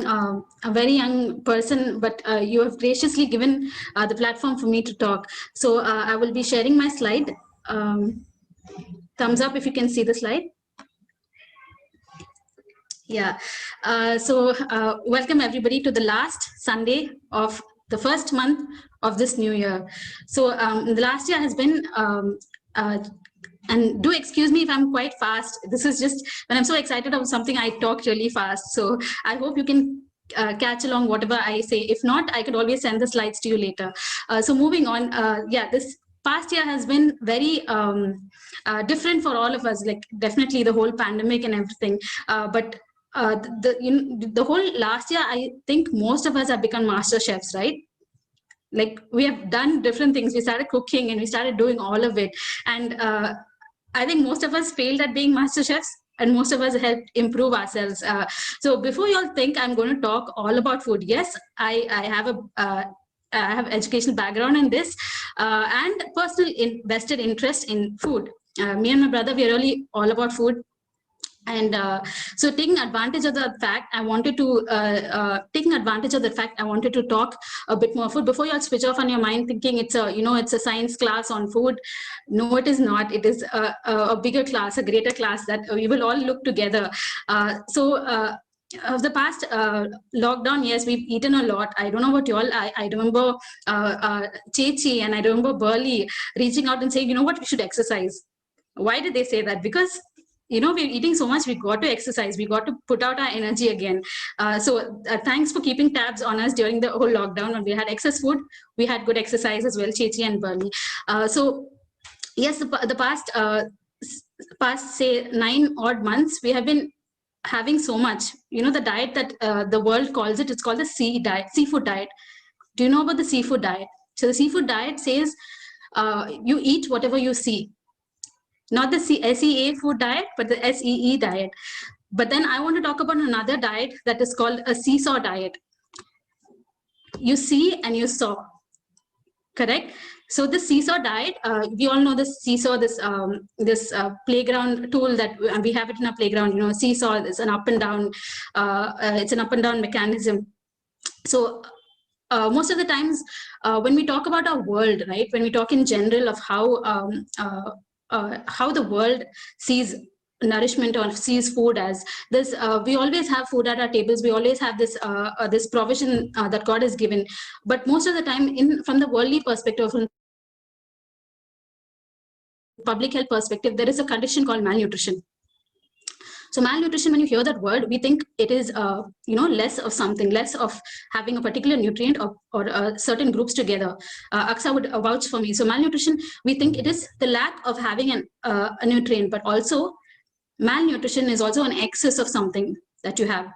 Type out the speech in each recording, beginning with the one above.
a very young person, but you have graciously given the platform for me to talk. So I will be sharing my slide. Thumbs up if you can see the slide. Yeah. Welcome everybody to the last Sunday of the first month of this new year. So the last year has been and do excuse me if I'm quite fast. This is just when I'm so excited about something, I talk really fast. So I hope you can catch along whatever I say. If not, I could always send the slides to you later. So moving on, this past year has been very different for all of us, like definitely the whole pandemic and everything. But the whole last year, I think most of us have become master chefs, right? Like we have done different things. We started cooking and we started doing all of it. And I think most of us failed at being master chefs, and most of us helped improve ourselves. So before you all think I'm going to talk all about food, yes, I have educational background in this and personal invested interest in food. Me and my brother, we are really all about food. And so taking advantage of the fact, I wanted to talk a bit more food. Before you all switch off on your mind thinking it's a science class on food. No, it is not. It is a bigger class, a greater class that we will all look together. Of the past lockdown, yes, we've eaten a lot. I don't know about you all. I remember Chechi and I remember Burley reaching out and saying, you know what, we should exercise. Why did they say that? Because we're eating so much, we got to exercise, we got to put out our energy again. Thanks for keeping tabs on us during the whole lockdown. When we had excess food, we had good exercise as well, Chechi and Burley. Yes, the past say 9 odd months, we have been having so much. The diet that the world calls it's called the seafood diet. Do you know about the seafood diet? So the seafood diet says you eat whatever you see. Not the SEA food diet, but the SEE diet. But then I want to talk about another diet that is called a seesaw diet. You see and you saw, correct? So the seesaw diet, we all know the seesaw, this playground tool that we have it in our playground. Seesaw is an up and down, it's an up and down mechanism. So most of the times when we talk about our world, right, when we talk in general of how the world sees nourishment or sees food as this, we always have food at our tables, we always have this this provision that God has given. But most of the time, from the worldly perspective, from public health perspective, there is a condition called malnutrition. So malnutrition, when you hear that word, we think it is less of something, less of having a particular nutrient or certain groups together. Aksa would vouch for me. So malnutrition, we think it is the lack of having a nutrient, but also malnutrition is also an excess of something that you have.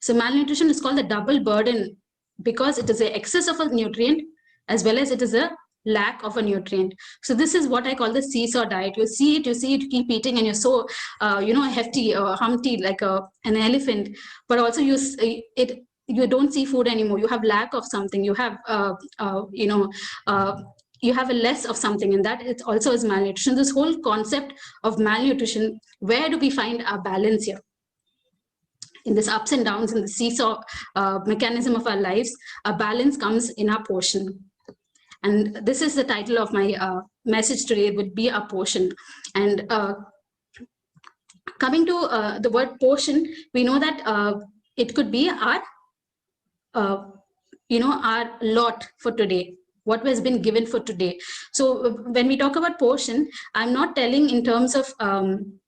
So malnutrition is called the double burden because it is an excess of a nutrient as well as it is a lack of a nutrient. So this is what I call the seesaw diet. You see it, you keep eating, and you're so hefty or humpty like an elephant, but also you don't see food anymore. You have lack of something. You have you have a less of something, and that it also is malnutrition. This whole concept of malnutrition, where do we find our balance here? In this ups and downs, in the seesaw mechanism of our lives, a balance comes in our portion. And this is the title of my message today, would be a portion. And coming to the word portion, we know that it could be our lot for today, what has been given for today. So when we talk about portion, I'm not telling in terms of I'm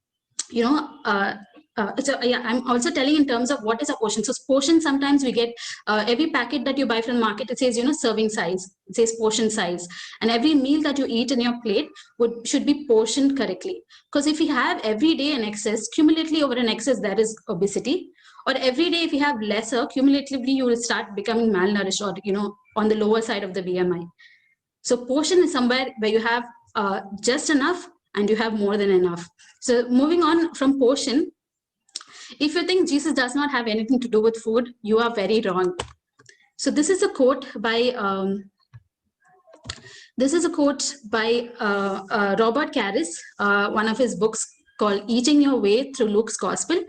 also telling in terms of what is a portion. So portion, sometimes we get every packet that you buy from the market, it says serving size, it says portion size, and every meal that you eat in your plate should be portioned correctly. Because if you have every day an excess, cumulatively over an excess, there is obesity. Or every day if you have lesser, cumulatively you will start becoming malnourished or on the lower side of the BMI. So portion is somewhere where you have just enough and you have more than enough. So moving on from portion, if you think Jesus does not have anything to do with food, you are very wrong. So this is a quote by Robert Karris, one of his books called Eating Your Way Through Luke's Gospel.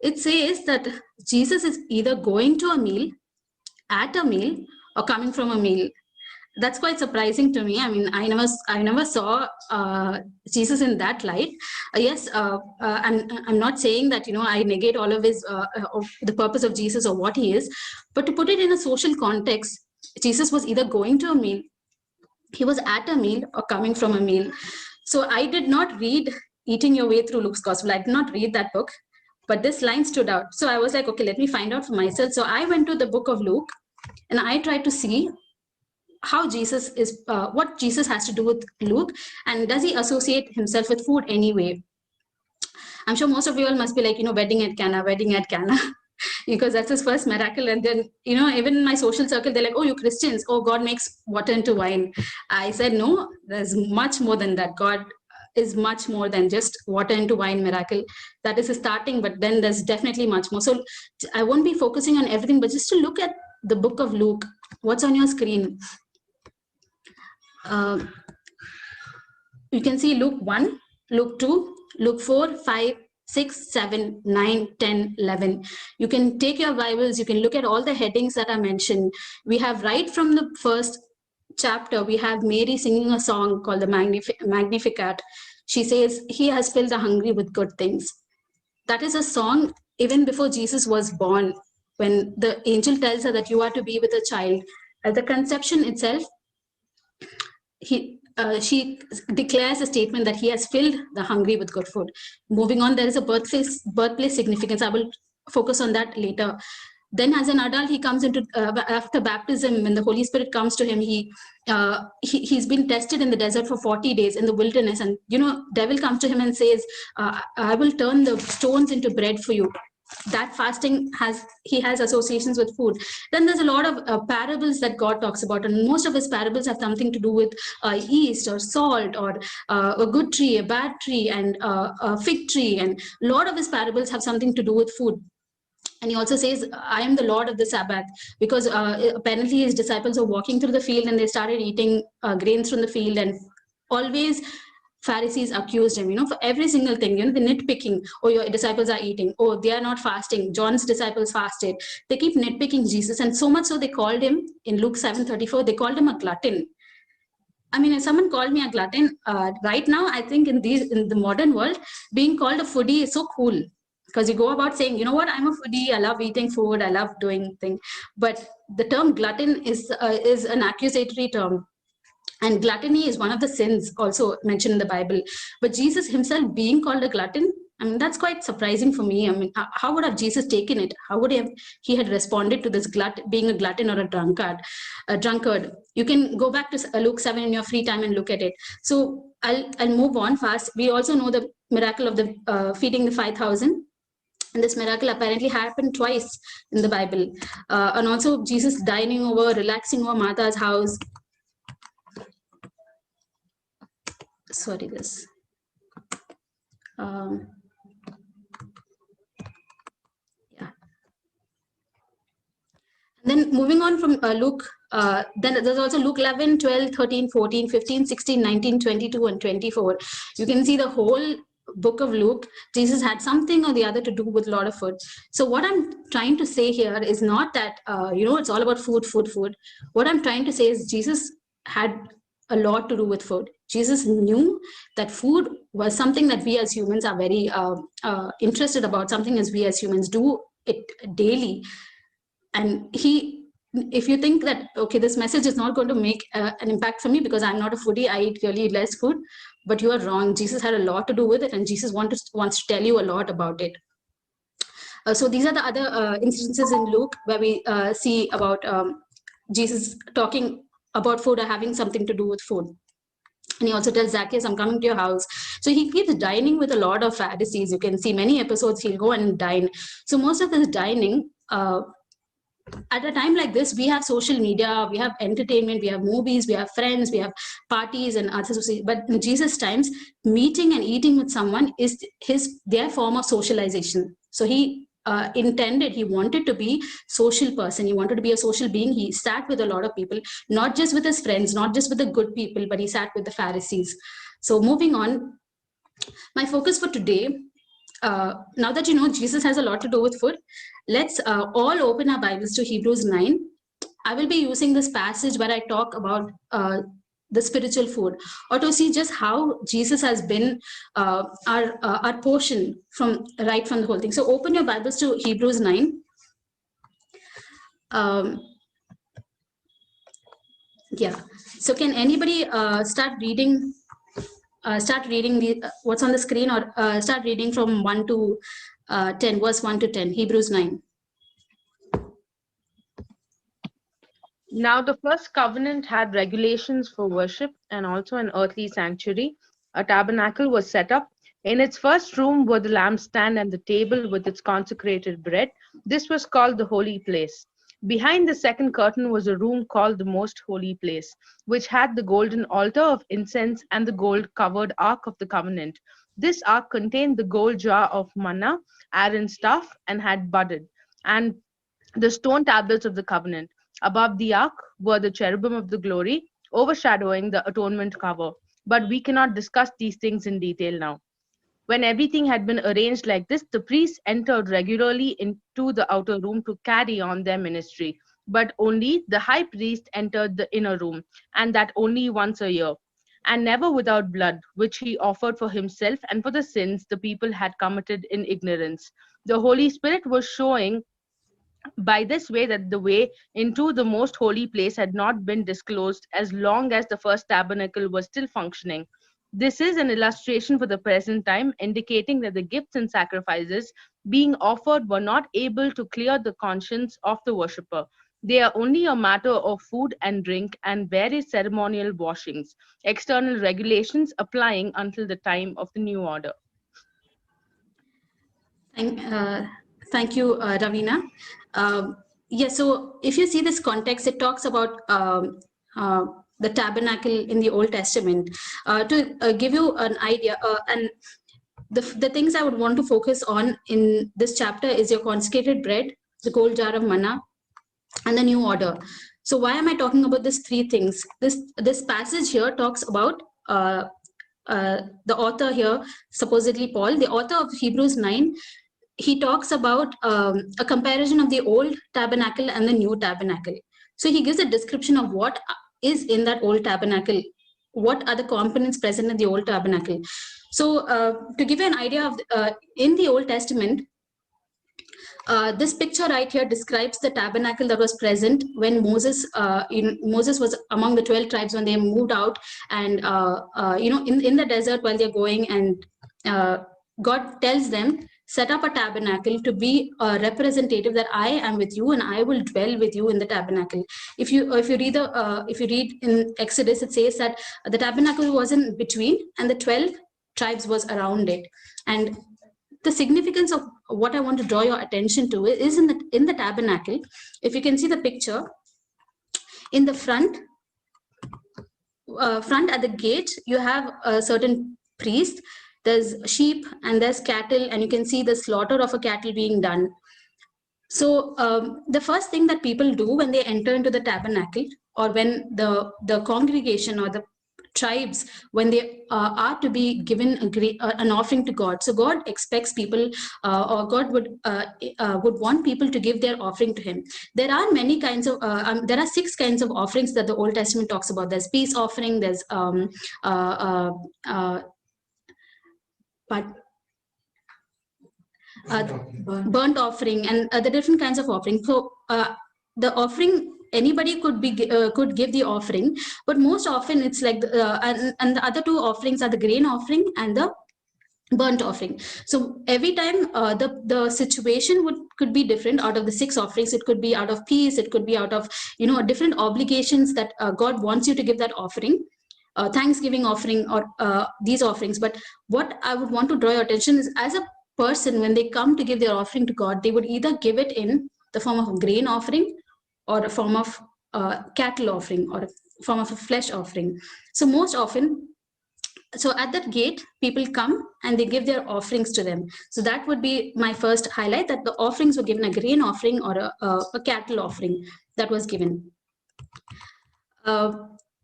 It says that Jesus is either going to a meal, at a meal, or coming from a meal. That's quite surprising to me. I mean, I never saw Jesus in that light. Yes, I'm not saying that, you know, I negate all of his of the purpose of Jesus or what he is, but to put it in a social context, Jesus was either going to a meal, he was at a meal, or coming from a meal. So I did not read Eating Your Way Through Luke's Gospel. I did not read that book, but this line stood out. So I was like, okay, let me find out for myself. So I went to the book of Luke and I tried to see how Jesus is, what Jesus has to do with Luke, and does he associate himself with food anyway? I'm sure most of you all must be like, you know, wedding at Cana, because that's his first miracle. And then, you know, even in my social circle, they're like, oh, you Christians, oh, God makes water into wine. I said, no, there's much more than that. God is much more than just water into wine miracle. That is a starting, but then there's definitely much more. So I won't be focusing on everything, but just to look at the book of Luke. What's on your screen? You can see Luke 1, Luke 2, Luke 4, 5, 6, 7, 9, 10, 11. You can take your Bibles, you can look at all the headings that are mentioned. We have right from the first chapter, we have Mary singing a song called the Magnificat. She says, he has filled the hungry with good things. That is a song even before Jesus was born, when the angel tells her that you are to be with a child. At the conception itself, she declares a statement that he has filled the hungry with good food. Moving on, there is a birthplace significance. I will focus on that later. Then as an adult, he comes into, after baptism, when the Holy Spirit comes to him, he's been tested in the desert for 40 days in the wilderness. And, you know, devil comes to him and says, I will turn the stones into bread for you. That fasting he has associations with food. Then there's a lot of parables that God talks about, and most of his parables have something to do with yeast or salt, or a good tree, a bad tree, and a fig tree. And a lot of his parables have something to do with food. And he also says, I am the Lord of the Sabbath, because apparently his disciples are walking through the field and they started eating grains from the field, and always Pharisees accused him, you know, for every single thing, you know, the nitpicking. Oh, your disciples are eating. Oh, they are not fasting. John's disciples fasted. They keep nitpicking Jesus. And so much so they called him, in Luke 7:34, they called him a glutton. I mean, if someone called me a glutton right now, I think in the modern world, being called a foodie is so cool, because you go about saying, you know what, I'm a foodie, I love eating food, I love doing things. But the term glutton is an accusatory term. And gluttony is one of the sins also mentioned in the Bible. But Jesus himself being called a glutton, I mean, that's quite surprising for me. I mean, how would have Jesus taken it? How would he had responded to this being a glutton or a drunkard? You can go back to Luke 7 in your free time and look at it. So I'll move on fast. We also know the miracle of the feeding the 5,000. And this miracle apparently happened twice in the Bible. And also Jesus dining over, relaxing over Martha's house. Sorry, this. Yeah. And then moving on from Luke, then there's also Luke 11, 12, 13, 14, 15, 16, 19, 22, and 24. You can see the whole book of Luke. Jesus had something or the other to do with a lot of food. So what I'm trying to say here is not that, you know, it's all about food. What I'm trying to say is Jesus had a lot to do with food. Jesus knew that food was something that we as humans are very interested about, something as we as humans do it daily. And if you think that, okay, this message is not going to make an impact for me because I'm not a foodie, I eat really less food, but you are wrong. Jesus had a lot to do with it, and Jesus wants to tell you a lot about it. So these are the other instances in Luke where we see about Jesus talking about food or having something to do with food. And he also tells Zacchaeus, I'm coming to your house. So he keeps dining with a lot of Pharisees. You can see many episodes, he'll go and dine. So most of this dining, at a time like this, we have social media, we have entertainment, we have movies, we have friends, we have parties and other. But in Jesus' times, meeting and eating with someone is their form of socialization. So he he wanted to be social person. He wanted to be a social being. He sat with a lot of people, not just with his friends, not just with the good people, but he sat with the Pharisees. So moving on, my focus for today, now that you know Jesus has a lot to do with food, let's all open our Bibles to Hebrews 9. I will be using this passage where I talk about the spiritual food, or to see just how Jesus has been our portion from right from the whole thing. So open your Bibles to Hebrews 9. Yeah. So can anybody start reading? Start reading the what's on the screen, or start reading from 1 to 10, verse 1 to 10, Hebrews 9. Now the first covenant had regulations for worship and also an earthly sanctuary. A tabernacle was set up. In its first room were the lampstand and the table with its consecrated bread. This was called the holy place. Behind the second curtain was a room called the most holy place, which had the golden altar of incense and the gold-covered ark of the covenant. This ark contained the gold jar of manna, Aaron's staff, and had budded, and the stone tablets of the covenant. Above the ark were the cherubim of the glory, overshadowing the atonement cover. But we cannot discuss these things in detail now. When everything had been arranged like this, the priests entered regularly into the outer room to carry on their ministry. But only the high priest entered the inner room, and that only once a year, and never without blood, which he offered for himself and for the sins the people had committed in ignorance. The Holy Spirit was showing by this way that the way into the most holy place had not been disclosed as long as the first tabernacle was still functioning. This is an illustration for the present time, indicating that the gifts and sacrifices being offered were not able to clear the conscience of the worshipper. They are only a matter of food and drink and various ceremonial washings, external regulations applying until the time of the new order. Thank you, Ravina. Yeah, so if you see this context, it talks about the tabernacle in the Old Testament. To give you an idea, and the things I would want to focus on in this chapter is your consecrated bread, the gold jar of manna, and the new order. So why am I talking about these three things? This passage here talks about the author here, supposedly Paul, the author of Hebrews 9. He talks about a comparison of the old tabernacle and the new tabernacle. So he gives a description of what is in that old tabernacle, what are the components present in the old tabernacle. So to give you an idea of in the Old Testament, this picture right here describes the tabernacle that was present when Moses was among the 12 tribes when they moved out, and in the desert while they're going, and God tells them, set up a tabernacle to be a representative that I am with you and I will dwell with you in the tabernacle. If you read in Exodus, it says that the tabernacle was in between and the 12 tribes was around it. And the significance of what I want to draw your attention to is in the tabernacle. If you can see the picture, in the front at the gate, you have a certain priest. There's sheep and there's cattle, and you can see the slaughter of a cattle being done. So the first thing that people do when they enter into the tabernacle, or when the congregation or the tribes, when they are to be given an offering to God, so God expects people, or God would want people to give their offering to Him. There are many kinds of there are 6 kinds of offerings that the Old Testament talks about. There's peace offering, there's burnt offering, and the different kinds of offering. So the offering, anybody could give the offering, but most often it's like and the other 2 offerings are the grain offering and the burnt offering. So every time the situation could be different. Out of the 6 offerings, it could be out of peace, it could be out of different obligations that God wants you to give that offering, thanksgiving offering, or these offerings. But what I would want to draw your attention is, as a person, when they come to give their offering to God, they would either give it in the form of a grain offering, or a form of cattle offering, or a form of a flesh offering. So most often, so at that gate, people come and they give their offerings to them. So that would be my first highlight, that the offerings were given, a grain offering or a cattle offering that was given.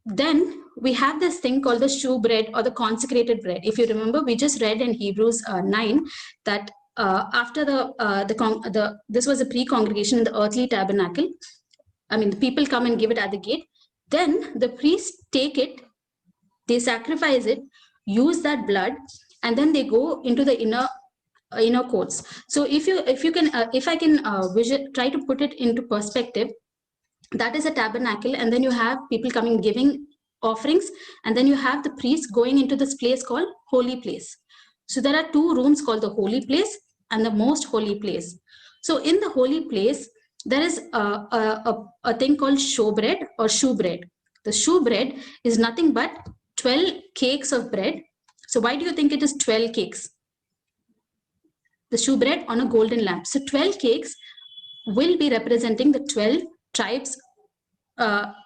then we have this thing called the shewbread or the consecrated bread. If you remember, we just read in Hebrews 9 that after this was a pre-congregation in the earthly tabernacle. I mean, the people come and give it at the gate. Then the priests take it, they sacrifice it, use that blood, and then they go into the inner courts. So if I can try to put it into perspective, that is a tabernacle, and then you have people coming giving offerings, and then you have the priests going into this place called holy place. So there are two rooms called the holy place and the most holy place. So in the holy place, there is a thing called showbread or shewbread. The shewbread is nothing but 12 cakes of bread. So why do you think it is 12 cakes? The shewbread on a golden lamp. So 12 cakes will be representing the 12 tribes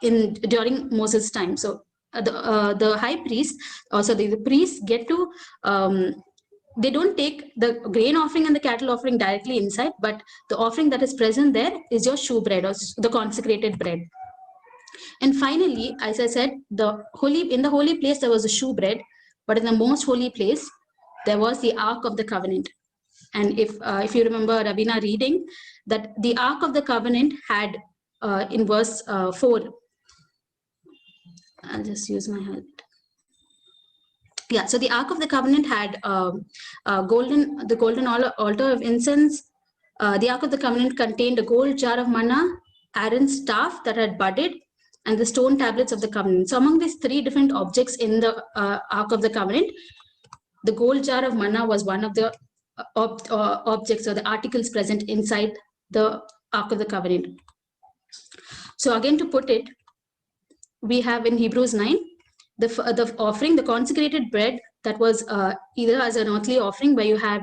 during Moses' time. So the high priest, also the priests get to, they don't take the grain offering and the cattle offering directly inside, but the offering that is present there is your shewbread or the consecrated bread. And finally, as I said, in the holy place there was a shewbread, but in the most holy place there was the Ark of the Covenant. And if you remember Ravina reading that the Ark of the Covenant had in verse 4, I'll just use my help. Yeah, so the Ark of the Covenant had the golden altar of incense. The Ark of the Covenant contained a gold jar of manna, Aaron's staff that had budded, and the stone tablets of the covenant. So among these three different objects in the Ark of the Covenant, the gold jar of manna was one of the objects or the articles present inside the Ark of the Covenant. So again, to put it, we have in Hebrews 9, the offering, the consecrated bread that was either as an earthly offering where you have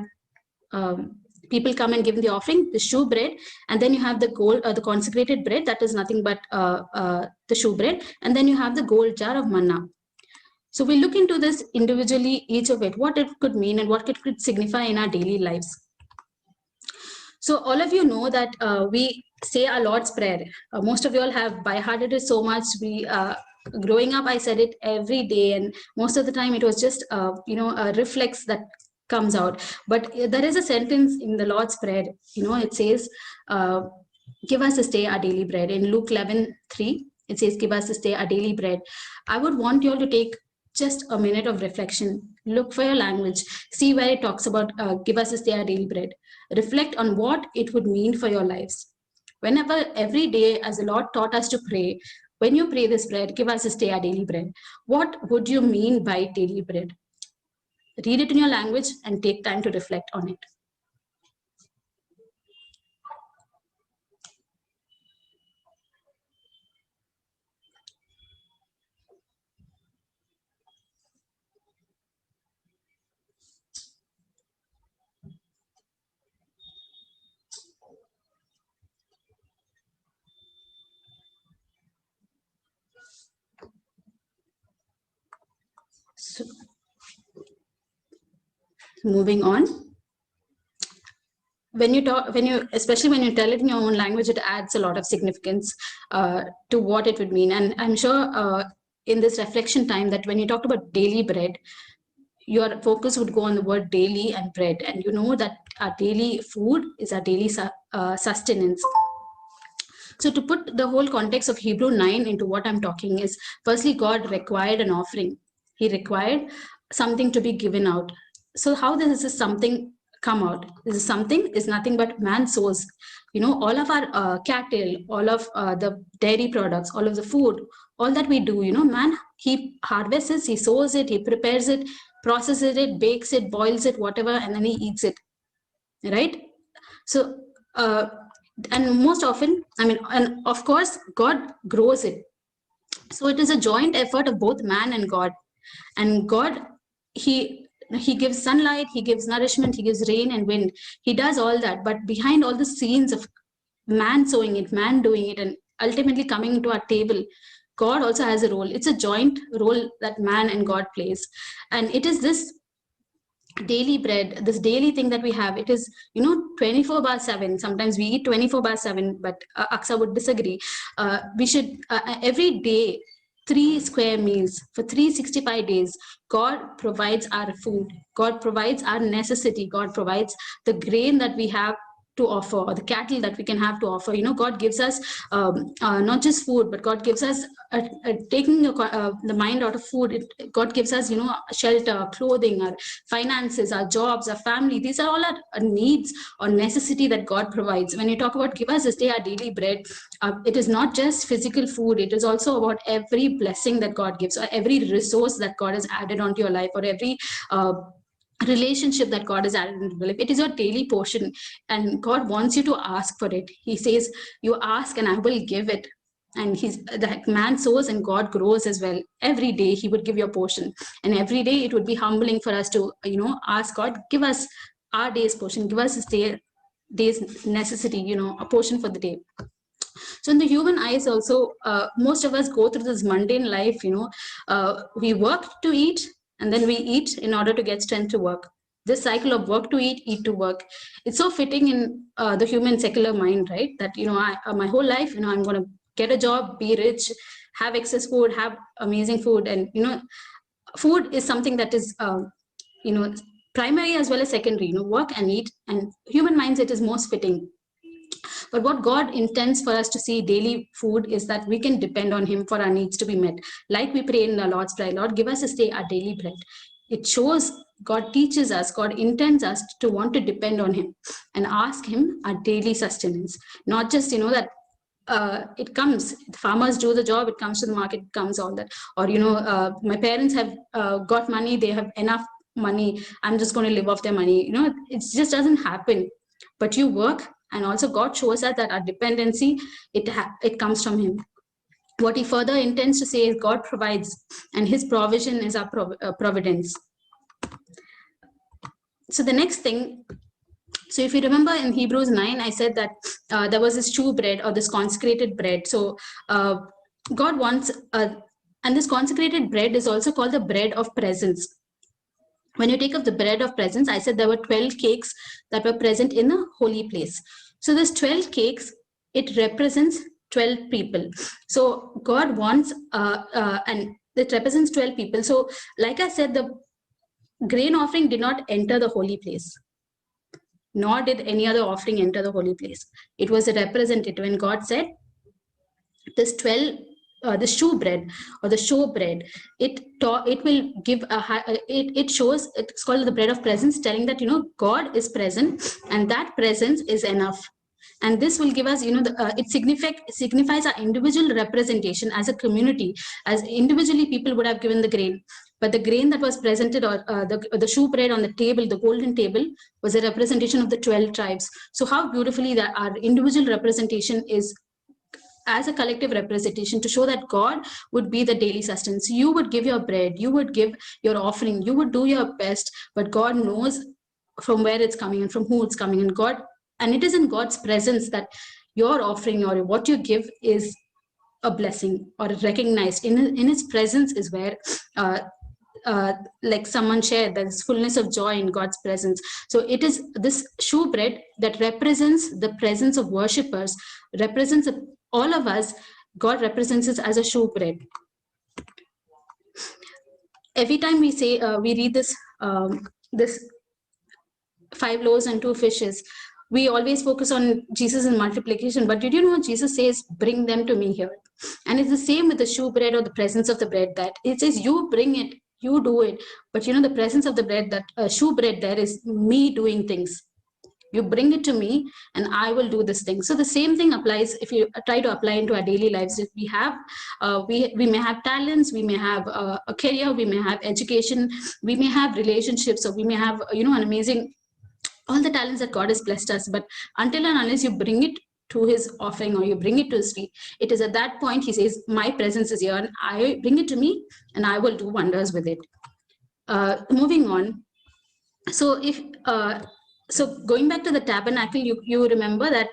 people come and give the offering, the shewbread, and then you have the consecrated bread that is nothing but the shewbread, and then you have the gold jar of manna. So we look into this individually, each of it, what it could mean and what it could signify in our daily lives. So all of you know that we say our Lord's Prayer. Most of you all have by-hearted it so much. Growing up, I said it every day, and most of the time it was just a reflex that comes out. But there is a sentence in the Lord's Prayer. It says, "Give us this day our daily bread." In Luke 11:3, it says, "Give us this day our daily bread." I would want you all to take just a minute of reflection. Look for your language. See where it talks about give us this day our daily bread. Reflect on what it would mean for your lives. Whenever, every day, as the Lord taught us to pray, when you pray this prayer, give us this day our daily bread, what would you mean by daily bread? Read it in your language and take time to reflect on it. So, moving on. Especially when you tell it in your own language, it adds a lot of significance to what it would mean. And I'm sure in this reflection time that when you talked about daily bread, your focus would go on the word daily and bread. And you know that our daily food is our daily sustenance. So to put the whole context of Hebrew 9 into what I'm talking is, firstly, God required an offering. He required something to be given out. So how does this something come out? This is something is nothing but man sows. All of our cattle, all of the dairy products, all of the food, all that we do, man, he harvests it, he sows it, he prepares it, processes it, bakes it, boils it, whatever, and then he eats it, right? So, and most often, and of course, God grows it. So it is a joint effort of both man and God. And God, he gives sunlight, he gives nourishment, he gives rain and wind. He does all that. But behind all the scenes of man sowing it, man doing it, and ultimately coming into our table, God also has a role. It's a joint role that man and God plays. And it is this daily bread, this daily thing that we have, it is 24/7. Sometimes we eat 24/7, but Aksa would disagree. We should every day 3 square meals for 365 days. God provides our food. God provides our necessity. God provides the grain that we have to offer, or the cattle that we can have to offer. God gives us not just food, but God gives us taking the mind out of food. God gives us shelter, clothing, our finances, our jobs, our family. These are all our needs or necessity that God provides. When you talk about give us this day our daily bread, it is not just physical food. It is also about every blessing that God gives, or every resource that God has added onto your life, or every relationship that God has added into your life. It is your daily portion, and God wants you to ask for it. He says, you ask and I will give it. And the man sows and God grows as well. Every day he would give you a portion, and every day it would be humbling for us to ask God, give us our day's portion, give us this day's necessity, a portion for the day. So in the human eyes also, most of us go through this mundane life. We work to eat, and then we eat in order to get strength to work. This cycle of work to eat to work, it's so fitting in the human secular mind, right? That my whole life, I'm going to get a job, be rich, have excess food, have amazing food. And food is something that is primary as well as secondary. Work and eat, and human minds, it is most fitting. But what God intends for us to see daily food is that we can depend on him for our needs to be met. Like we pray in the Lord's Prayer, Lord, give us this day our daily bread. It shows God teaches us, God intends us to want to depend on him and ask him our daily sustenance. Not just, that it comes, farmers do the job, it comes to the market, it comes all that. Or, my parents have got money, they have enough money, I'm just going to live off their money. It just doesn't happen. But you work, and also God shows us that our dependency, it comes from him. What he further intends to say is God provides, and his provision is our providence. So the next thing, so if you remember in Hebrews 9, I said that there was this true bread, or this consecrated bread. So God wants, and this consecrated bread is also called the bread of presence. When you take of the bread of presence, I said there were 12 cakes that were present in the holy place. So this 12 cakes, it represents 12 people. So God wants, and it represents 12 people. So like I said, the grain offering did not enter the holy place, nor did any other offering enter the holy place. It was a representative. When God said, this 12, the shoe bread or the show bread, it will give it shows, it's called the bread of presence, telling that God is present, and that presence is enough. And this will give us, it signifies our individual representation as a community. As individually, people would have given the grain, but the grain that was presented, or the shoe bread on the table, the golden table, was a representation of the 12 tribes. So how beautifully that our individual representation is as a collective representation, to show that God would be the daily sustenance. You would give your bread, you would give your offering, you would do your best, but God knows from where it's coming and from who it's coming. And it is in God's presence that your offering or what you give is a blessing or recognized. In his presence is where like someone shared, there's fullness of joy in God's presence. So it is this shoe bread that represents the presence of worshippers, represents all of us. God represents us as a shoe bread. Every time we say, we read this 5 loaves and 2 fishes, we always focus on Jesus and multiplication. But did you know Jesus says, bring them to me here? And it's the same with the shoe bread or the presence of the bread, that it says you bring it, you do it. But the presence of the bread, that shoe bread, there is me doing things. You bring it to me and I will do this thing. So the same thing applies if you try to apply into our daily lives. If we have, we may have talents, we may have a career, we may have education, we may have relationships, or we may have, an amazing, all the talents that God has blessed us. But until and unless you bring it to his offering, or you bring it to his feet, it is at that point he says, my presence is here, and I bring it to me and I will do wonders with it. Moving on. So so going back to the tabernacle, you remember that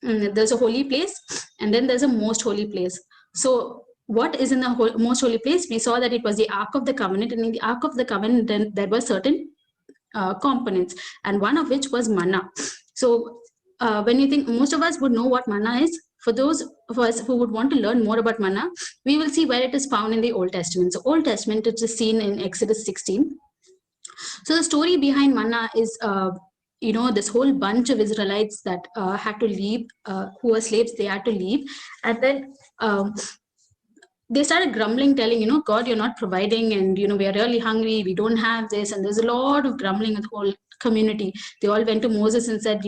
there's a holy place, and then there's a most holy place. So what is in the most holy place? We saw that it was the Ark of the Covenant, and in the Ark of the Covenant, then there were certain components, and one of which was manna. So when you think, most of us would know what manna is. For those of us who would want to learn more about manna, we will see where it is found in the Old Testament. So Old Testament, it is seen in Exodus 16. So the story behind manna is, this whole bunch of Israelites that had to leave, who were slaves, they had to leave. And then they started grumbling, telling, God, you're not providing, and, we are really hungry, we don't have this. And there's a lot of grumbling with the whole community. They all went to Moses and said,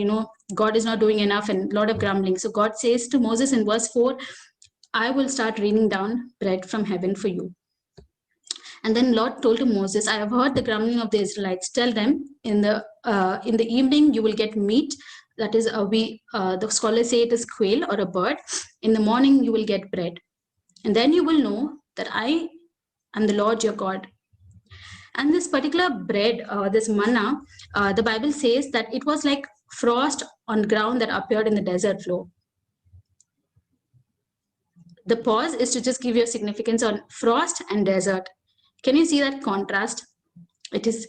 God is not doing enough, and a lot of grumbling. So God says to Moses in verse 4, I will start raining down bread from heaven for you. And then Lord told to Moses, I have heard the grumbling of the Israelites. Tell them in the evening you will get meat. That is, the scholars say it is quail or a bird. In the morning you will get bread. And then you will know that I am the Lord your God. And this particular bread, this manna, the Bible says that it was like frost on ground that appeared in the desert floor. The pause is to just give you a significance on frost and desert. Can you see that contrast? The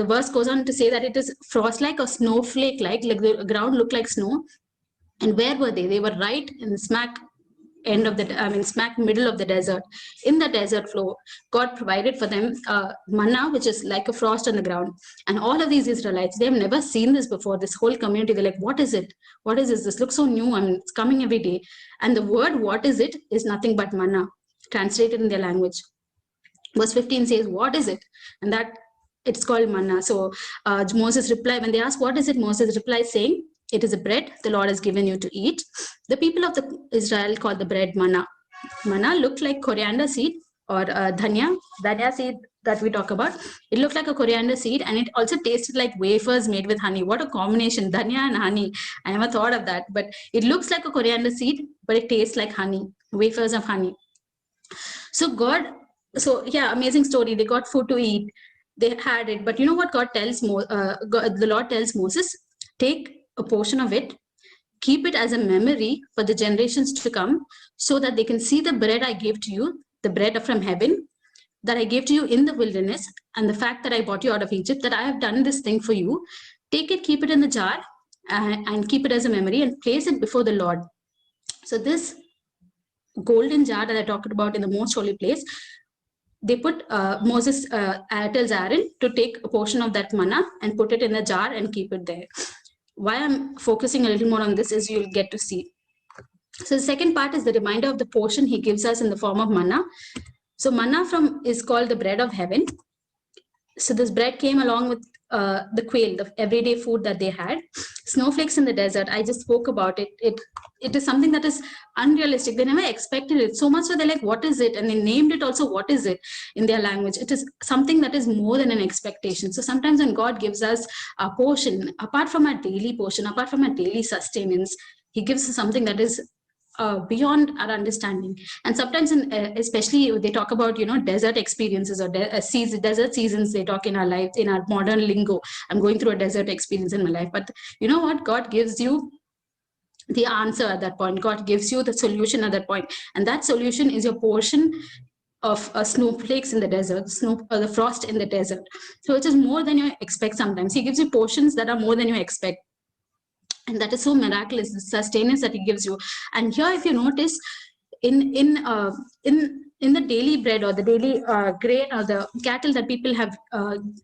verse goes on to say that it is frost like or snowflake like the ground looked like snow. And where were they? They were right in the smack middle of the desert. In the desert floor, God provided for them manna, which is like a frost on the ground. And all of these Israelites, they have never seen this before. This whole community, they're like, what is it? What is this? This looks so new. It's coming every day. And the word, what is it, is nothing but manna, translated in their language. Verse 15 says, what is it? And that it's called manna. So Moses replied, when they asked, what is it? Moses replied saying, it is a bread the Lord has given you to eat. The people of Israel called the bread manna. Manna looked like coriander seed or dhania seed that we talk about. It looked like a coriander seed, and it also tasted like wafers made with honey. What a combination, dhania and honey. I never thought of that, but it looks like a coriander seed, but it tastes like honey, wafers of honey. So yeah, amazing story. They got food to eat. They had it. But you know what God tells the Lord tells Moses, take a portion of it, keep it as a memory for the generations to come, so that they can see the bread I gave to you, the bread from heaven that I gave to you in the wilderness, and the fact that I brought you out of Egypt, that I have done this thing for you. Take it, keep it in the jar, and keep it as a memory, and place it before the Lord. So this golden jar that I talked about in the most holy place, they put Moses tells Aaron to take a portion of that manna and put it in a jar and keep it there. Why I'm focusing a little more on this is you'll get to see. So the second part is the reminder of the portion he gives us in the form of manna. So manna is called the bread of heaven. So this bread came along with the quail, the everyday food that they had. Snowflakes in the desert, I just spoke about it. It is something that is unrealistic. They never expected it. So much so they're like, what is it? And they named it also, what is it, in their language. It is something that is more than an expectation. So sometimes when God gives us a portion, apart from our daily portion, apart from our daily sustenance, he gives us something that is beyond our understanding. And sometimes especially they talk about desert experiences or desert seasons. They talk in our life, in our modern lingo, I'm going through a desert experience in my life. But you know what? God gives you the answer at that point. God gives you the solution at that point, and that solution is your portion of snowflakes in the desert, the frost in the desert. So it is more than you expect. Sometimes he gives you portions that are more than you expect. And that is so miraculous, the sustenance that he gives you. And here, if you notice, in the daily bread or the daily grain or the cattle that people have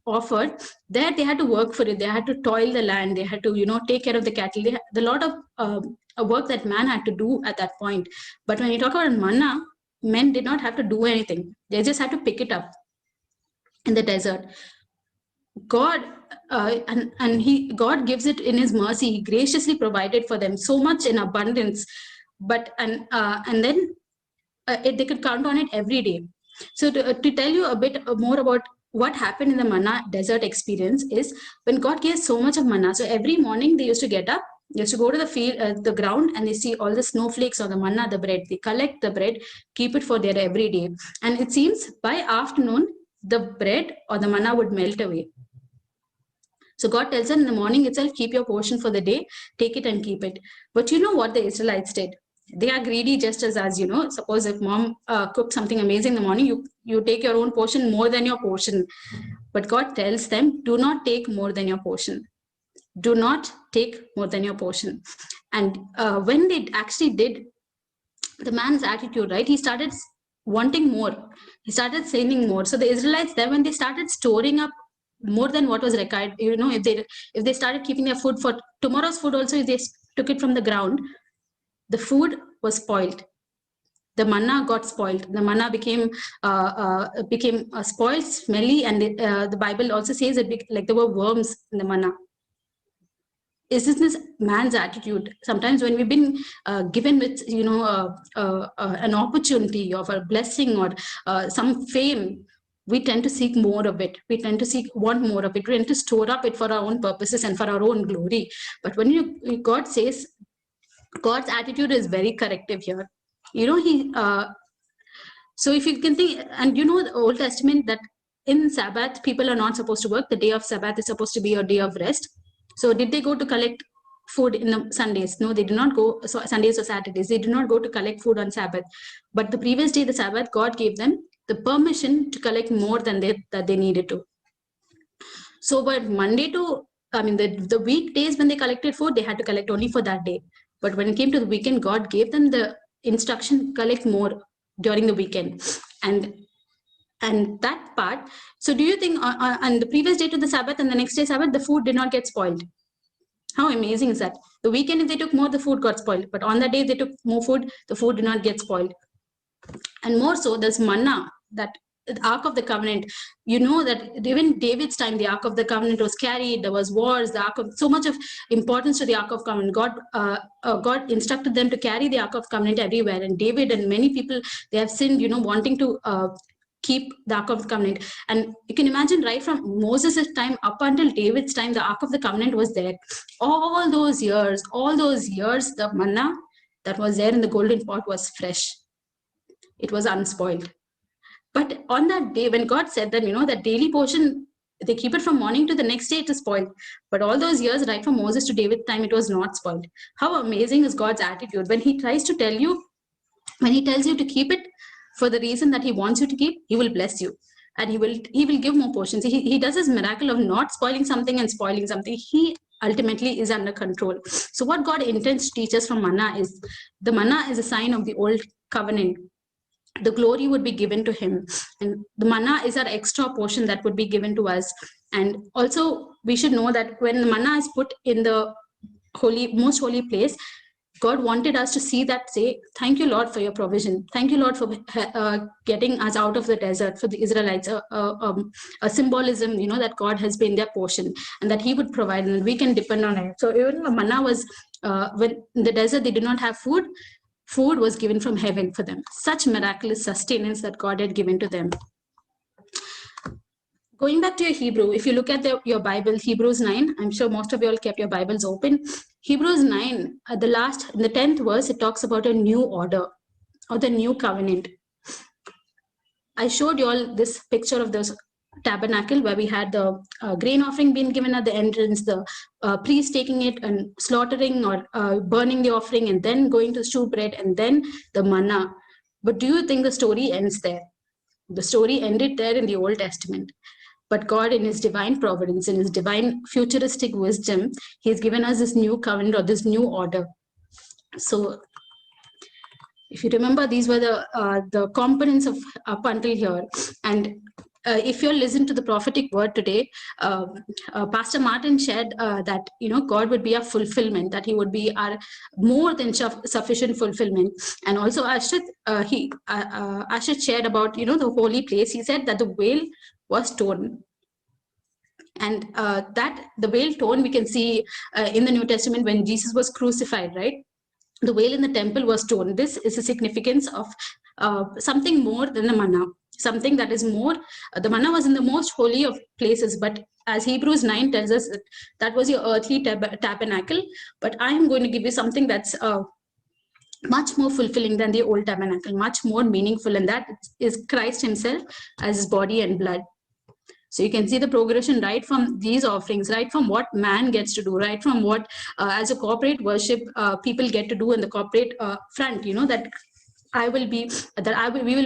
offered, there they had to work for it. They had to toil the land. They had to take care of the cattle. The lot of work that man had to do at that point. But when you talk about manna, men did not have to do anything. They just had to pick it up in the desert. God God gives it in his mercy. He graciously provided for them so much in abundance, and then they could count on it every day. So to tell you a bit more about what happened in the manna desert experience is, when God gave so much of manna, so every morning they used to get up, they used to go to the field, the ground, and they see all the snowflakes or the manna, the bread. They collect the bread, keep it for their every day. And it seems by afternoon, the bread or the manna would melt away. So God tells them in the morning itself, keep your portion for the day, take it and keep it. But you know what the Israelites did? They are greedy just as us, Suppose if mom cooked something amazing in the morning, you take your own portion more than your portion. But God tells them, do not take more than your portion. Do not take more than your portion. And when they actually did, the man's attitude, right? He started wanting more. He started sinning more. So the Israelites there, when they started storing up more than what was required, if they started keeping their food for tomorrow's food also, if they took it from the ground, the food was spoiled. The manna got spoiled. The manna became spoiled, smelly, and the Bible also says that like there were worms in the manna. Is this man's attitude? Sometimes when we've been given with an opportunity of a blessing or some fame, we tend to seek more of it. We tend to want more of it. We tend to store up it for our own purposes and for our own glory. But when God says, God's attitude is very corrective here. So if you can think, and the Old Testament, that in Sabbath, people are not supposed to work. The day of Sabbath is supposed to be a day of rest. So did they go to collect food in the Sundays? No, they did not go. So Sundays or Saturdays, they did not go to collect food on Sabbath. But the previous day, the Sabbath, God gave them the permission to collect more than that they needed to. So but the weekdays when they collected food, they had to collect only for that day. But when it came to the weekend, God gave them the instruction, collect more during the weekend. And that part. So do you think on the previous day to the Sabbath and the next day Sabbath, the food did not get spoiled? How amazing is that? The weekend, if they took more, the food got spoiled. But on that day, they took more food, the food did not get spoiled. And more so, there's manna, that the Ark of the Covenant. You know that even David's time, the Ark of the Covenant was carried. There was wars. So much of importance to the Ark of Covenant. God instructed them to carry the Ark of Covenant everywhere. And David and many people, they have sinned, wanting to keep the Ark of the Covenant. And you can imagine, right from Moses' time up until David's time, the Ark of the Covenant was there. All those years, the manna that was there in the golden pot was fresh. It was unspoiled. But on that day, when God said that, that daily portion, they keep it from morning to the next day, it is spoiled. But all those years, right from Moses to David's time, it was not spoiled. How amazing is God's attitude? When he tries to tell you, when he tells you to keep it for the reason that he wants you to keep, he will bless you. And he will give more portions. He does his miracle of not spoiling something and spoiling something. He ultimately is under control. So what God intends to teach us from manna is, the manna is a sign of the old covenant. The glory would be given to him, and the manna is our extra portion that would be given to us. And also we should know that when the manna is put in the most holy place, God wanted us to see that, say, thank you, Lord, for your provision. Thank you, Lord, for getting us out of the desert. For the Israelites, a symbolism, that God has been their portion and that he would provide, and we can depend on it. So even the manna was, when in the desert they did not have food, food was given from heaven for them. Such miraculous sustenance that God had given to them. Going back to your Hebrew, if you look at your Bible, Hebrews 9, I'm sure most of you all kept your Bibles open. Hebrews 9, in the 10th verse, it talks about a new order or the new covenant. I showed you all this picture of this tabernacle where we had the grain offering being given at the entrance, the priest taking it and slaughtering or burning the offering, and then going to stew bread, and then the manna. But do you think the story ends there? The story ended there in the Old Testament. But God, in his divine providence, in his divine futuristic wisdom, he's given us this new covenant or this new order. So if you remember, these were the components of up until here. And if you listen to the prophetic word today, Pastor Martin shared that God would be our fulfillment, that he would be our more than sufficient fulfillment. And also Ashit shared about the holy place. He said that the veil was torn. And that the veil torn, we can see in the New Testament when Jesus was crucified, right? The veil in the temple was torn. This is a significance of something more than the manna, something that is more. The manna was in the most holy of places, but as Hebrews 9 tells us, that was your earthly tabernacle. But I am going to give you something that's much more fulfilling than the old tabernacle, much more meaningful, and that is Christ himself as his body and blood. So you can see the progression right from these offerings, right from what man gets to do, right from what as a corporate worship people get to do in the corporate front, that we will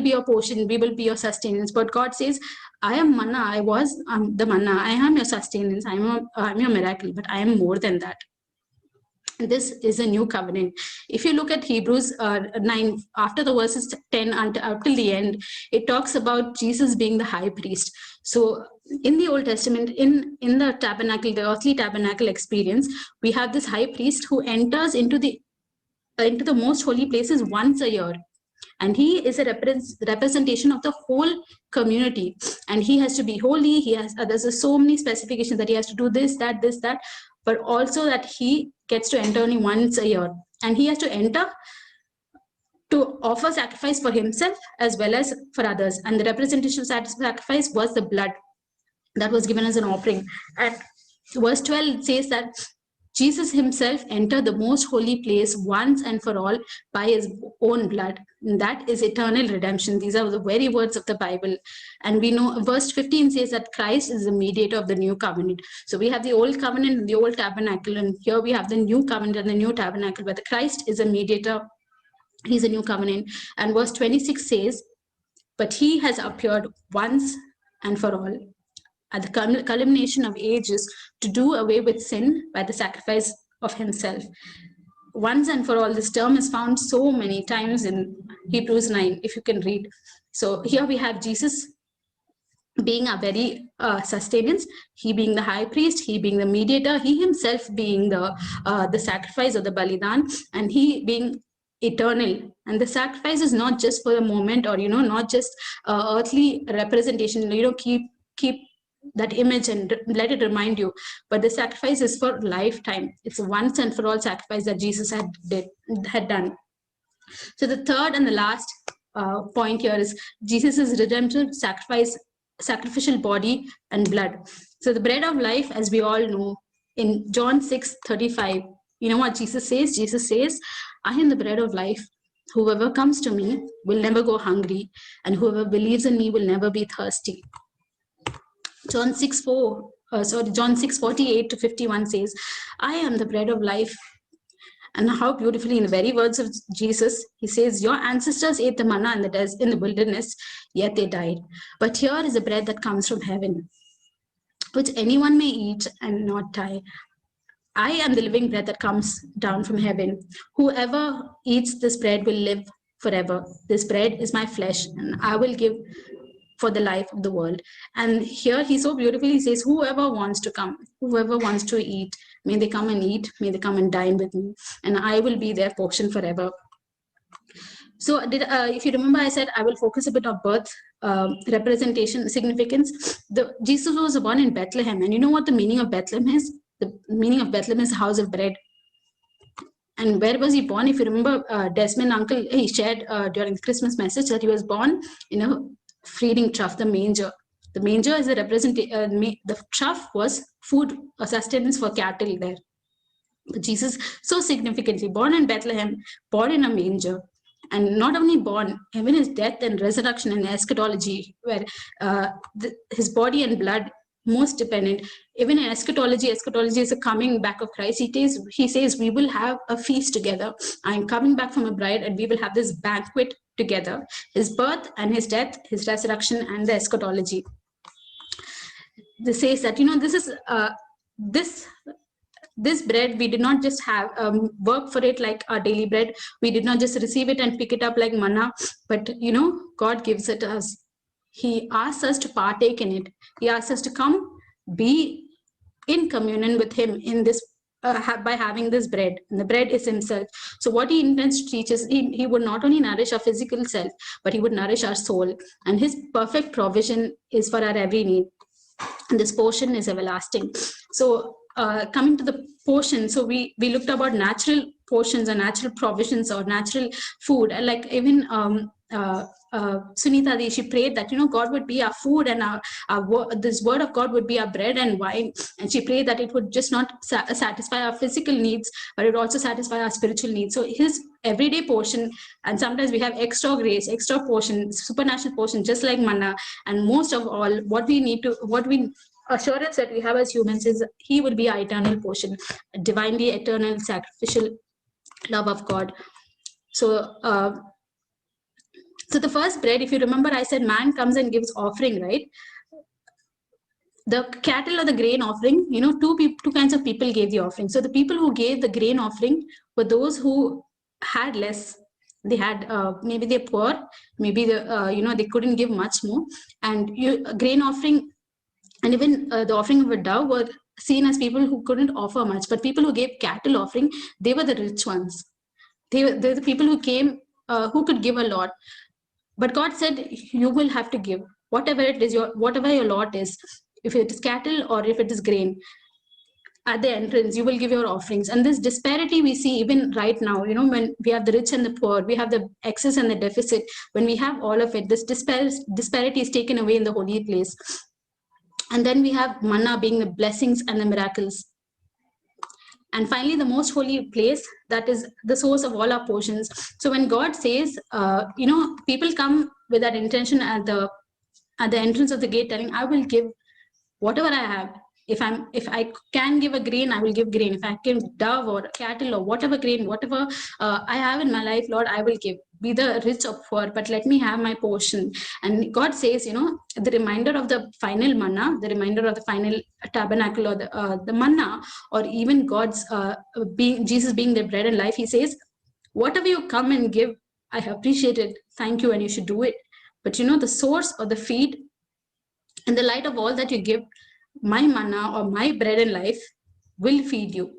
be your portion, we will be your sustenance. But God says, I am manna, I'm the manna, I am your sustenance, I'm your miracle, but I am more than that. This is a new covenant. If you look at Hebrews 9, after the verses 10 until the end, it talks about Jesus being the high priest. So in the Old Testament, in the tabernacle, the earthly tabernacle experience, we have this high priest who enters into the most holy places once a year. And he is a representation of the whole community, and he has to be holy. He has there's so many specifications that he has to do this, that, but also that he gets to enter only once a year, and he has to enter to offer sacrifice for himself as well as for others. And the representation of sacrifice was the blood that was given as an offering. And verse 12 says that Jesus himself entered the most holy place once and for all by his own blood. And that is eternal redemption. These are the very words of the Bible. And we know verse 15 says that Christ is the mediator of the new covenant. So we have the old covenant and the old tabernacle, and here we have the new covenant and the new tabernacle, where the Christ is a mediator. He's a new covenant. And verse 26 says, but he has appeared once and for all at the culmination of ages to do away with sin by the sacrifice of himself. Once and for all, this term is found so many times in Hebrews 9, if you can read. So here we have Jesus being our very sustenance, he being the high priest, he being the mediator, he himself being the sacrifice of the Balidan, and he being eternal. And the sacrifice is not just for a moment, or not just earthly representation, keep that image and let it remind you, but the sacrifice is for lifetime. It's a once and for all sacrifice that Jesus had done. So the third and the last point here is Jesus's redemptive sacrificial body and blood. So the bread of life, as we all know, in John 6:35, you know what Jesus says? Jesus says, I am the bread of life. Whoever comes to me will never go hungry, and whoever believes in me will never be thirsty. John 6:48 to 51 says, I am the bread of life. And how beautifully, in the very words of Jesus, he says, your ancestors ate the manna in the wilderness, yet they died. But here is a bread that comes from heaven, which anyone may eat and not die. I am the living bread that comes down from heaven. Whoever eats this bread will live forever. This bread is my flesh, and I will give for the life of the world. And here he so beautifully says, whoever wants to come, whoever wants to eat, may they come and eat, may they come and dine with me, and I will be their portion forever. So if you remember, I said I will focus a bit on birth, representation, significance. Jesus was born in Bethlehem, and you know what the meaning of Bethlehem is? The meaning of Bethlehem is house of bread. And where was he born? If you remember, Desmond uncle, he shared during the Christmas message that he was born in a feeding trough, the manger. The manger is a the trough was food or sustenance for cattle there. But Jesus, so significantly, born in Bethlehem, born in a manger, and not only born, even his death and resurrection and eschatology, where his body and blood most dependent. Even in eschatology is a coming back of Christ. He says, we will have a feast together. I'm coming back from a bride, and we will have this banquet together. His birth and his death, his resurrection, and the eschatology. This says that, this is this bread, we did not just have work for it like our daily bread. We did not just receive it and pick it up like manna, but God gives it to us. He asks us to partake in it. He asks us to come be in communion with him in this by having this bread, and the bread is himself. So what he intends to teach is he would not only nourish our physical self, but he would nourish our soul, and his perfect provision is for our every need, and this portion is everlasting. So coming to the portion, so we looked about natural portions or natural provisions or natural food, like even Sunita, she prayed that God would be our food, and this word of God would be our bread and wine. And she prayed that it would just not satisfy our physical needs, but it would also satisfy our spiritual needs. So his everyday portion, and sometimes we have extra grace, extra portion, supernatural portion, just like manna. And most of all, assurance that we have as humans is he will be our eternal portion, divinely eternal sacrificial love of God. So so the first bread, if you remember, I said man comes and gives offering, right? the cattle or the grain offering, two kinds of people gave the offering. So the people who gave the grain offering were those who had less. They had maybe they're poor, maybe they couldn't give much more. And grain offering and even the offering of a dove were seen as people who couldn't offer much. But people who gave cattle offering, they were the rich ones. They're the people who came, who could give a lot. But God said, you will have to give whatever it is, whatever your lot is. If it is cattle or if it is grain, at the entrance you will give your offerings. And this disparity we see even right now, when we have the rich and the poor, we have the excess and the deficit. When we have all of it, this disparity is taken away in the holy place. And then we have manna being the blessings and the miracles. And finally, the most holy place, that is the source of all our portions. So when God says, people come with that intention at the entrance of the gate, telling, I will give whatever I have. If I can give a grain, I will give grain. If I can dove or cattle or whatever grain, whatever I have in my life, Lord, I will give. Be the rich or poor, but let me have my portion. And God says, the reminder of the final manna, the reminder of the final tabernacle, or the manna, or even God's Jesus being the bread and life. He says, whatever you come and give, I appreciate it. Thank you, and you should do it. But the source or the feed, in the light of all that you give, my manna or my bread and life will feed you.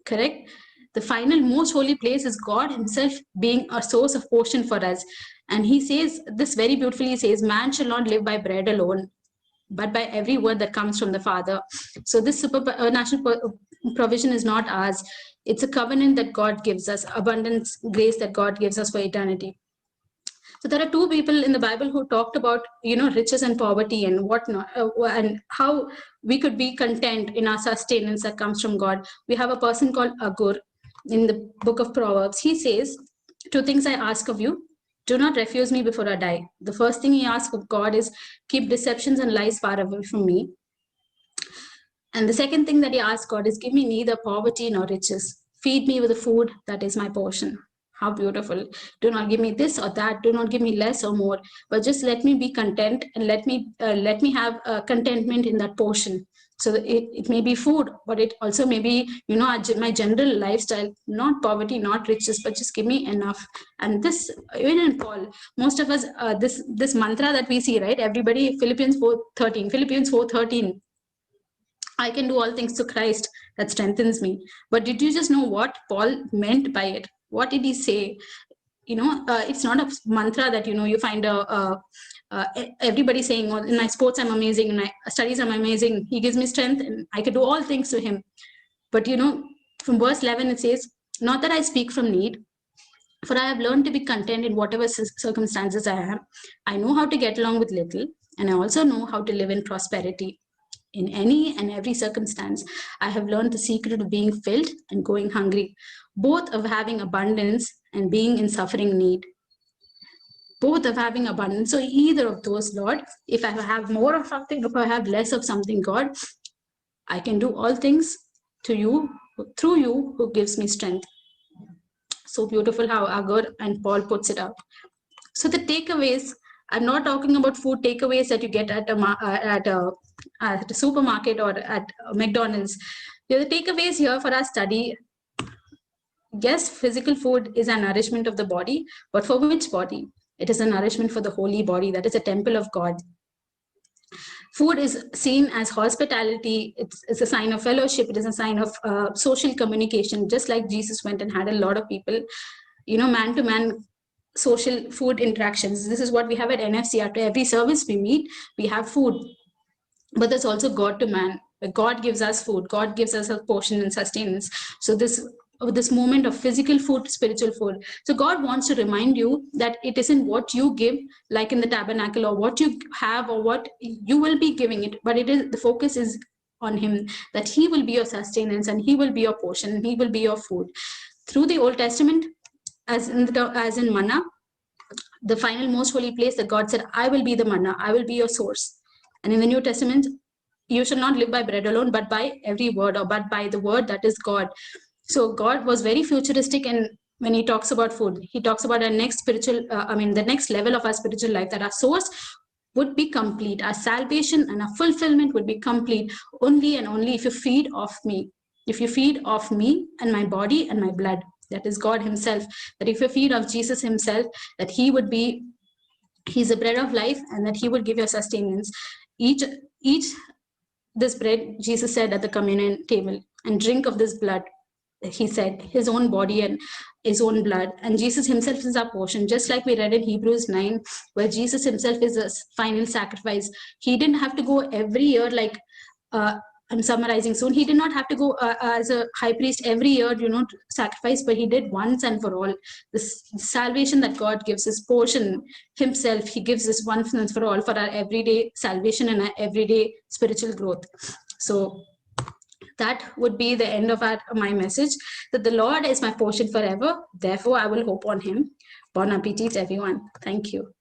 Correct? The final most holy place is God himself being a source of portion for us. And he says this very beautifully. He says, man shall not live by bread alone, but by every word that comes from the Father. So this supernatural provision is not ours. It's a covenant that God gives us, abundance, grace that God gives us for eternity. So there are two people in the Bible who talked about, riches and poverty and whatnot, and how we could be content in our sustenance that comes from God. We have a person called Agur in the book of Proverbs. He says, two things I ask of you. Do not refuse me before I die. The first thing he asks of God is, keep deceptions and lies far away from me. And the second thing that he asks God is, give me neither poverty nor riches. Feed me with the food that is my portion. How beautiful. Do not give me this or that. Do not give me less or more, but just let me be content, and let me have contentment in that portion. So it may be food, but it also may be, my general lifestyle, not poverty, not riches, but just give me enough. And this, even in Paul, most of us, this mantra that we see, right? Everybody, Philippians 4:13. I can do all things to Christ that strengthens me. But did you just know what Paul meant by it? What did he say? It's not a mantra that, you find everybody saying, oh, in my sports, I'm amazing. In my studies, I'm amazing. He gives me strength and I can do all things to him. But, from verse 11, it says, not that I speak from need, for I have learned to be content in whatever circumstances I am. I know how to get along with little, and I also know how to live in prosperity. In any and every circumstance, I have learned the secret of being filled and going hungry, both of having abundance and being in suffering need. Both of having abundance. So either of those, Lord, if I have more of something, if I have less of something, God, I can do all things to you, through you, who gives me strength. So beautiful how Agur and Paul puts it out. So the takeaways, I'm not talking about food takeaways that you get at a supermarket or at McDonald's. The takeaways here for our study, yes, physical food is a nourishment of the body, but for which body? It is a nourishment for the holy body, that is a temple of God. Food is seen as hospitality. It's a sign of fellowship. It is a sign of social communication, just like Jesus went and had a lot of people, man-to-man social food interactions. This is what we have at NFC. After every service we meet, we have food. But there's also God to man. God gives us food. God gives us a portion and sustenance. So this moment of physical food, spiritual food. So God wants to remind you that it isn't what you give, like in the tabernacle, or what you have, or what you will be giving it, but it is, the focus is on him, that he will be your sustenance and he will be your portion and he will be your food. Through the Old Testament, as in manna, the final most holy place, that God said, I will be the manna, I will be your source. And in the New Testament, you shall not live by bread alone, but by every word, or but by the word that is God. So God was very futuristic, and when he talks about food, he talks about our next spiritual, the next level of our spiritual life, that our source would be complete. Our salvation and our fulfillment would be complete only and only if you feed off me. If you feed off me and my body and my blood, that is God himself. That if you feed off Jesus himself, that he's the bread of life, and that he will give you sustenance. Eat this bread, Jesus said at the communion table, and drink of this blood. He said his own body and his own blood, and Jesus himself is our portion. Just like we read in Hebrews 9, where Jesus himself is the final sacrifice. He didn't have to go every year, like I'm summarizing soon. He did not have to go as a high priest every year, to sacrifice, but he did once and for all. This salvation that God gives, his portion himself, he gives this once and for all for our everyday salvation and our everyday spiritual growth. So that would be the end of my message, that the Lord is my portion forever. Therefore, I will hope on him. Bon appetit, everyone. Thank you.